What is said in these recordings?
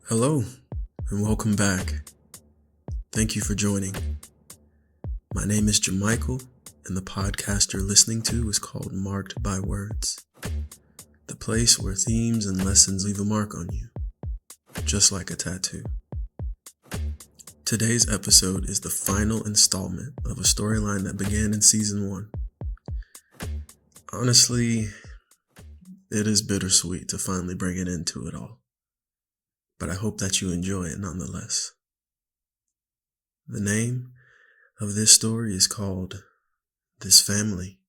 Hello, and welcome back. Thank you for joining. My name is Jamichael, and the podcast you're listening to is called Marked by Words, the place where themes and lessons leave a mark on you, just like a tattoo. Today's episode is the final installment of a storyline that began in Season 1. Honestly, it is bittersweet to finally bring an end to it all, but I hope that you enjoy it nonetheless. The name of this story is called This Family,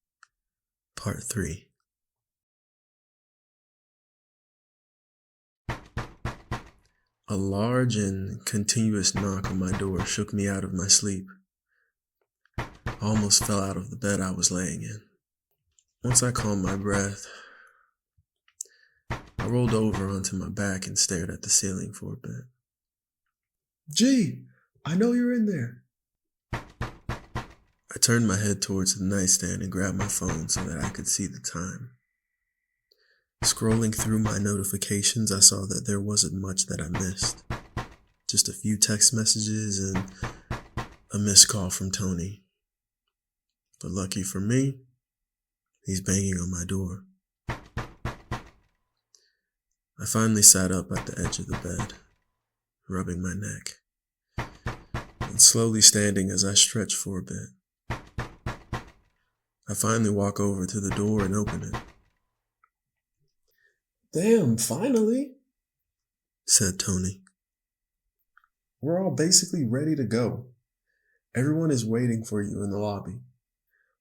Part 3. A large and continuous knock on my door shook me out of my sleep. I almost fell out of the bed I was laying in. Once I calmed my breath, I rolled over onto my back and stared at the ceiling for a bit. Gee, I know you're in there. I turned my head towards the nightstand and grabbed my phone so that I could see the time. Scrolling through my notifications, I saw that there wasn't much that I missed. Just a few text messages and a missed call from Tony. But lucky for me, he's banging on my door. I finally sat up at the edge of the bed, rubbing my neck, and slowly standing as I stretched for a bit. I finally walk over to the door and open it. Damn, finally, said Tony. We're all basically ready to go. Everyone is waiting for you in the lobby.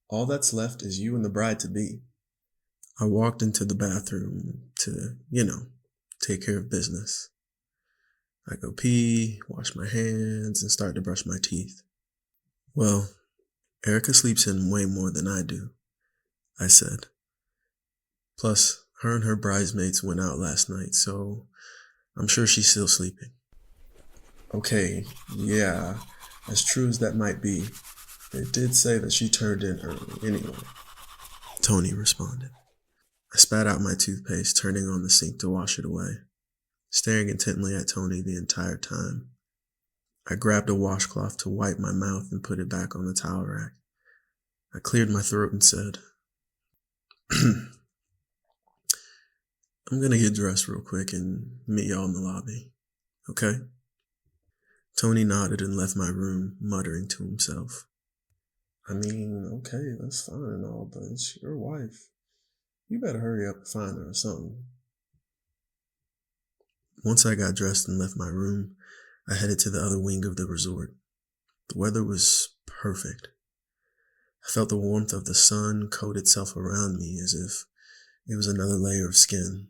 All that's left is you and the bride-to-be. I walked into the bathroom to, take care of business. I go pee, wash my hands, and start to brush my teeth. Well, Erica sleeps in way more than I do, I said. Plus, her and her bridesmaids went out last night, so I'm sure she's still sleeping. Okay, yeah, as true as that might be, it did say that she turned in early anyway, Tony responded. I spat out my toothpaste, turning on the sink to wash it away, staring intently at Tony the entire time. I grabbed a washcloth to wipe my mouth and put it back on the towel rack. I cleared my throat and said, I'm gonna get dressed real quick and meet y'all in the lobby, okay? Tony nodded and left my room, muttering to himself. I mean, okay, that's fine and all, but it's your wife. You better hurry up and find her or something. Once I got dressed and left my room, I headed to the other wing of the resort. The weather was perfect. I felt the warmth of the sun coat itself around me as if it was another layer of skin,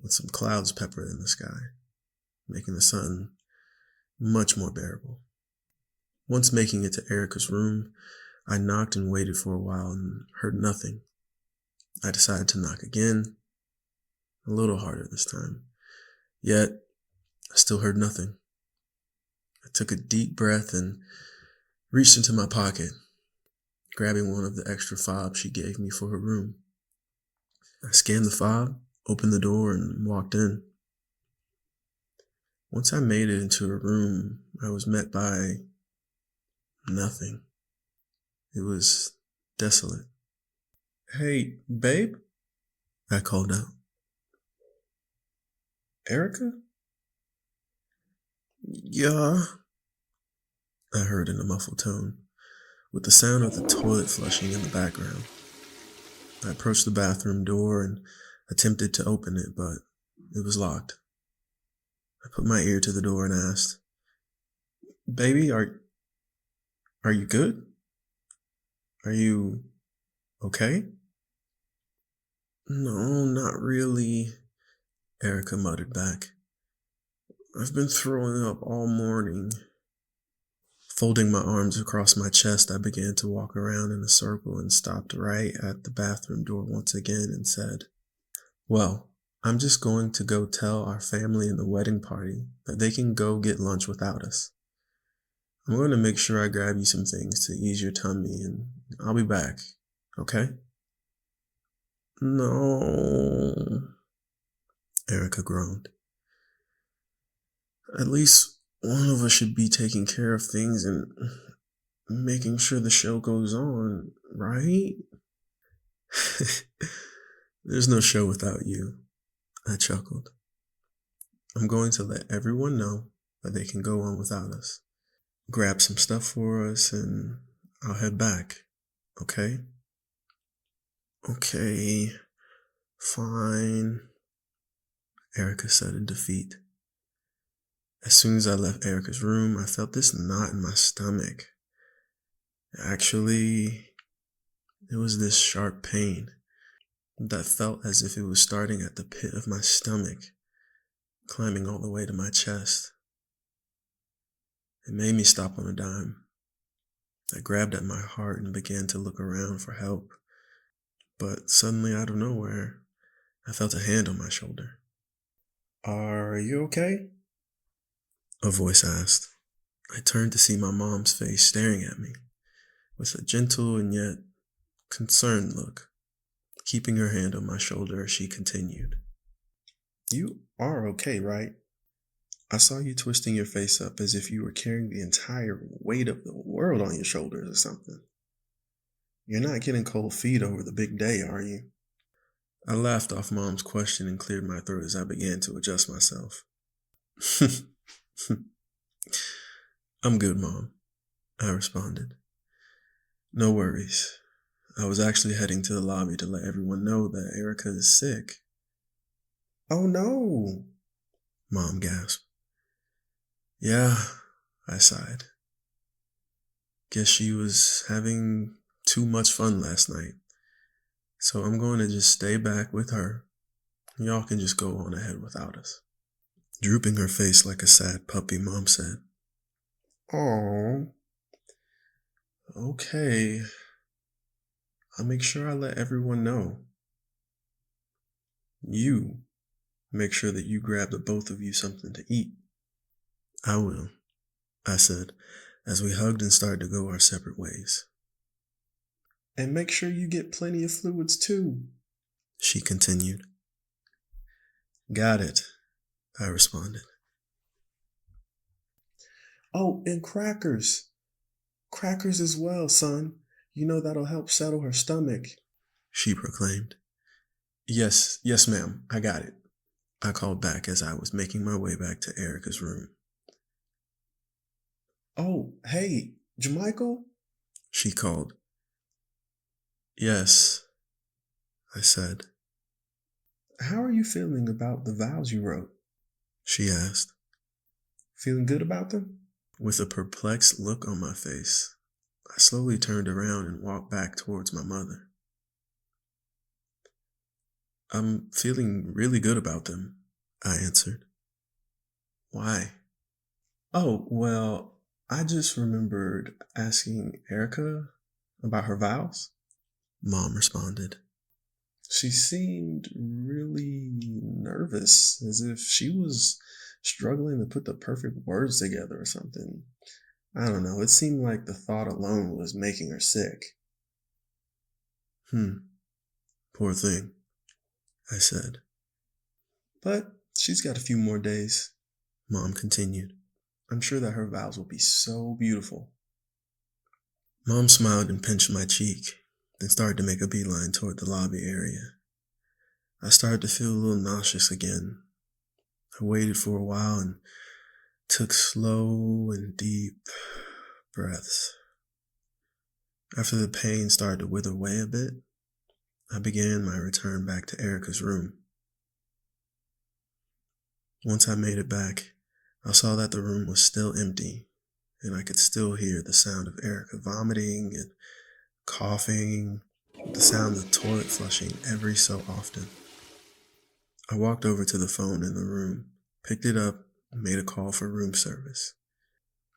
with some clouds peppered in the sky, making the sun much more bearable. Once making it to Erica's room, I knocked and waited for a while and heard nothing. I decided to knock again, a little harder this time. Yet, I still heard nothing. I took a deep breath and reached into my pocket, grabbing one of the extra fobs she gave me for her room. I scanned the fob, opened the door, and walked in. Once I made it into her room, I was met by nothing. It was desolate. Hey, babe? I called out. Erica? Yeah, I heard in a muffled tone, with the sound of the toilet flushing in the background. I approached the bathroom door and attempted to open it, but it was locked. I put my ear to the door and asked, Baby, are you good? Are you okay? No, not really, Erica muttered back. I've been throwing up all morning. Folding my arms across my chest, I began to walk around in a circle and stopped right at the bathroom door once again and said, Well, I'm just going to go tell our family in the wedding party that they can go get lunch without us. I'm going to make sure I grab you some things to ease your tummy and I'll be back, okay? No, Erica groaned. At least one of us should be taking care of things and making sure the show goes on, right? There's no show without you, I chuckled. I'm going to let everyone know that they can go on without us. Grab some stuff for us and I'll head back, okay? Okay, fine, Erica said in defeat. As soon as I left Erica's room, I felt this knot in my stomach. Actually, it was this sharp pain that felt as if it was starting at the pit of my stomach, climbing all the way to my chest. It made me stop on a dime. I grabbed at my heart and began to look around for help. But suddenly, out of nowhere, I felt a hand on my shoulder. "Are you okay?" a voice asked. I turned to see my mom's face staring at me, with a gentle and yet concerned look, keeping her hand on my shoulder as she continued. "You are okay, right? I saw you twisting your face up as if you were carrying the entire weight of the world on your shoulders or something. You're not getting cold feet over the big day, are you?" I laughed off Mom's question and cleared my throat as I began to adjust myself. "I'm good, Mom," I responded. "No worries. I was actually heading to the lobby to let everyone know that Erica is sick." "Oh no," Mom gasped. "Yeah," I sighed. "Guess she was having too much fun last night. So I'm going to just stay back with her. Y'all can just go on ahead without us." Drooping her face like a sad puppy, Mom said, "Oh, okay. I'll make sure I let everyone know. You make sure that you grab the both of you something to eat." "I will," I said, as we hugged and started to go our separate ways. "And make sure you get plenty of fluids too," she continued. "Got it," I responded. "Oh, and crackers. Crackers as well, son. You know that'll help settle her stomach," she proclaimed. Yes, ma'am, I got it," I called back as I was making my way back to Erica's room. "Oh, hey, Jamichael?" she called. "Yes," I said. "How are you feeling about the vows you wrote?" she asked. "Feeling good about them?" With a perplexed look on my face, I slowly turned around and walked back towards my mother. "I'm feeling really good about them," I answered. "Why?" "Oh, well, I just remembered asking Erica about her vows," Mom responded. "She seemed really nervous, as if she was struggling to put the perfect words together or something. I don't know, it seemed like the thought alone was making her sick." Poor thing," I said. "But she's got a few more days," Mom continued. "I'm sure that her vows will be so beautiful." Mom smiled and pinched my cheek, then started to make a beeline toward the lobby area. I started to feel a little nauseous again. I waited for a while and took slow and deep breaths. After the pain started to wither away a bit, I began my return back to Erica's room. Once I made it back, I saw that the room was still empty, and I could still hear the sound of Erica vomiting and coughing, the sound of the toilet flushing every so often. I walked over to the phone in the room, picked it up, and made a call for room service.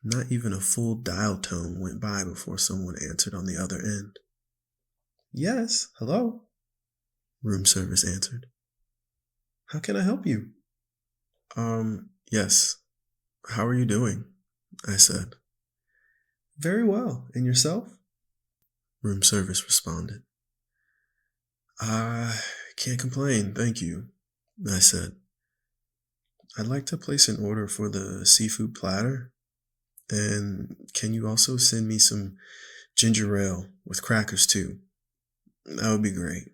Not even a full dial tone went by before someone answered on the other end. "Yes, hello," room service answered. "How can I help you?" Yes. How are you doing?" I said. "Very well. And yourself?" room service responded. "I can't complain, thank you," I said. I'd like to place an order for the seafood platter. And can you also send me some ginger ale with crackers too? That would be great.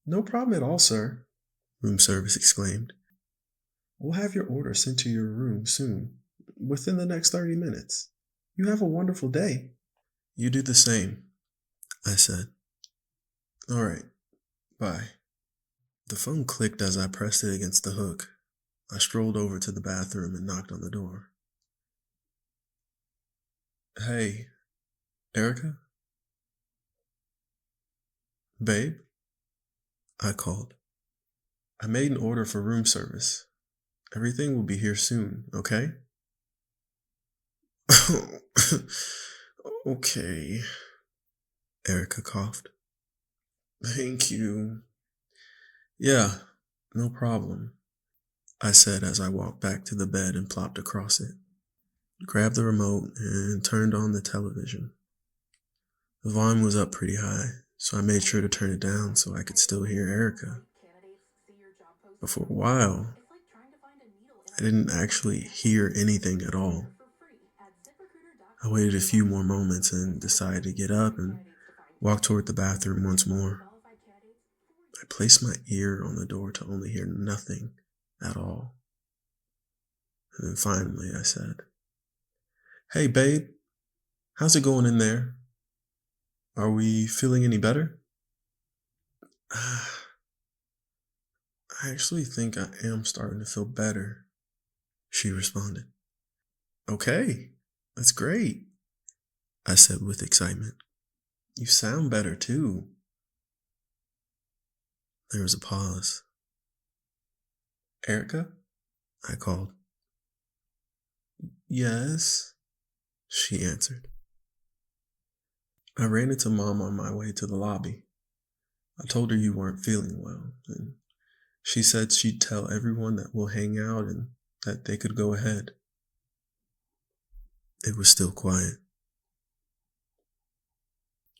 No problem at all, sir, room service exclaimed. We'll have your order sent to your room soon, within the next 30 minutes. You have a wonderful day. You do the same, I said. All right, bye. The phone clicked as I pressed it against the hook. I strolled over to the bathroom and knocked on the door. Hey, Erica? Babe? I called. I made an order for room service. Everything will be here soon, okay? Okay, Erica coughed. Thank you. Yeah, no problem, I said as I walked back to the bed and plopped across it, grabbed the remote, and turned on the television. The volume was up pretty high, so I made sure to turn it down so I could still hear Erica. But for a while, I didn't actually hear anything at all. I waited a few more moments and decided to get up and walk toward the bathroom once more. I placed my ear on the door to only hear nothing at all. And then finally I said, Hey babe, how's it going in there? Are we feeling any better? I actually think I am starting to feel better, she responded. Okay, that's great, I said with excitement. You sound better too. There was a pause. Erica? I called. Yes, she answered. I ran into Mom on my way to the lobby. I told her you weren't feeling well, and she said she'd tell everyone that we'll hang out and that they could go ahead. It was still quiet.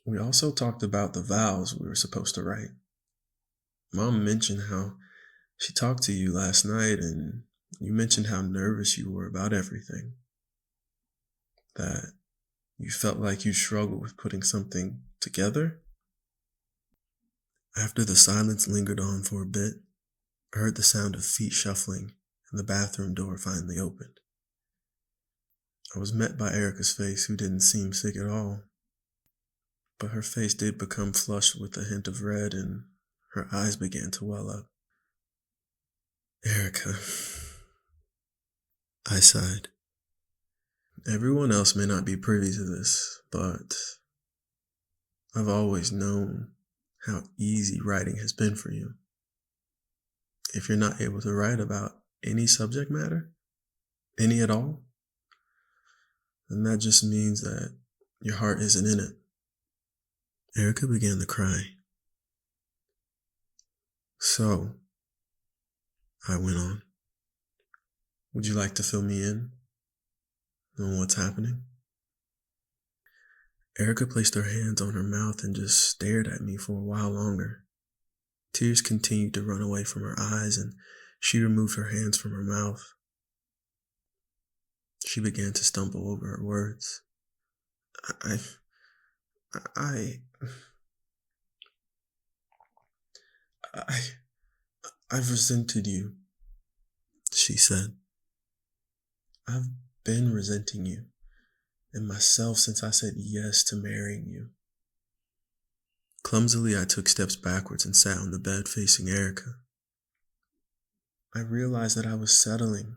We also talked about the vows we were supposed to write. Mom mentioned how she talked to you last night and you mentioned how nervous you were about everything. That you felt like you struggled with putting something together. After the silence lingered on for a bit, I heard the sound of feet shuffling and the bathroom door finally opened. I was met by Erica's face, who didn't seem sick at all. But her face did become flushed with a hint of red and her eyes began to well up. Erica, I sighed. Everyone else may not be privy to this, but I've always known how easy writing has been for you. If you're not able to write about any subject matter, any at all, then that just means that your heart isn't in it. Erica began to cry. So, I went on. Would you like to fill me in on what's happening? Erica placed her hands on her mouth and just stared at me for a while longer. Tears continued to run away from her eyes and she removed her hands from her mouth. She began to stumble over her words. I, I, I've resented you, she said. I've been resenting you and myself since I said yes to marrying you. Clumsily, I took steps backwards and sat on the bed facing Erica. I realized that I was settling,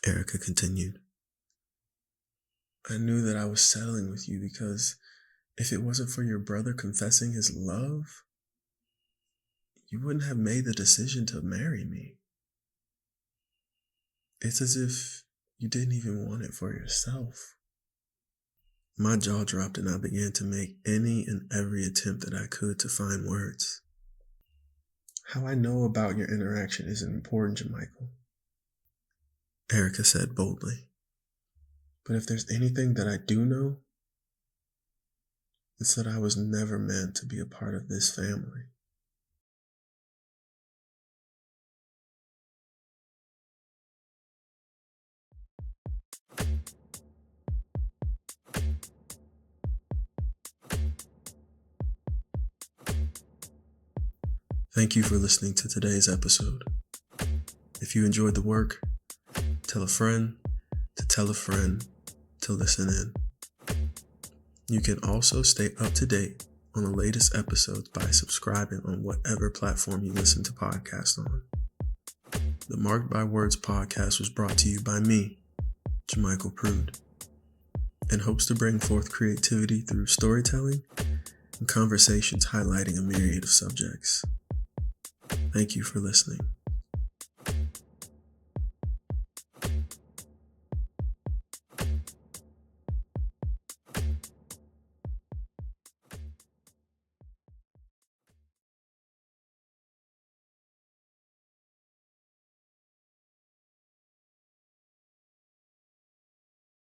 Erica continued. I knew that I was settling with you because if it wasn't for your brother confessing his love, you wouldn't have made the decision to marry me. It's as if you didn't even want it for yourself. My jaw dropped and I began to make any and every attempt that I could to find words. How I know about your interaction isn't important, Jermichael, Erica said boldly. But if there's anything that I do know, it's that I was never meant to be a part of this family. Thank you for listening to today's episode. If you enjoyed the work, tell a friend to tell a friend to listen in. You can also stay up to date on the latest episodes by subscribing on whatever platform you listen to podcasts on. The Marked by Words podcast was brought to you by me, Jamichael Prude, and hopes to bring forth creativity through storytelling and conversations highlighting a myriad of subjects. Thank you for listening.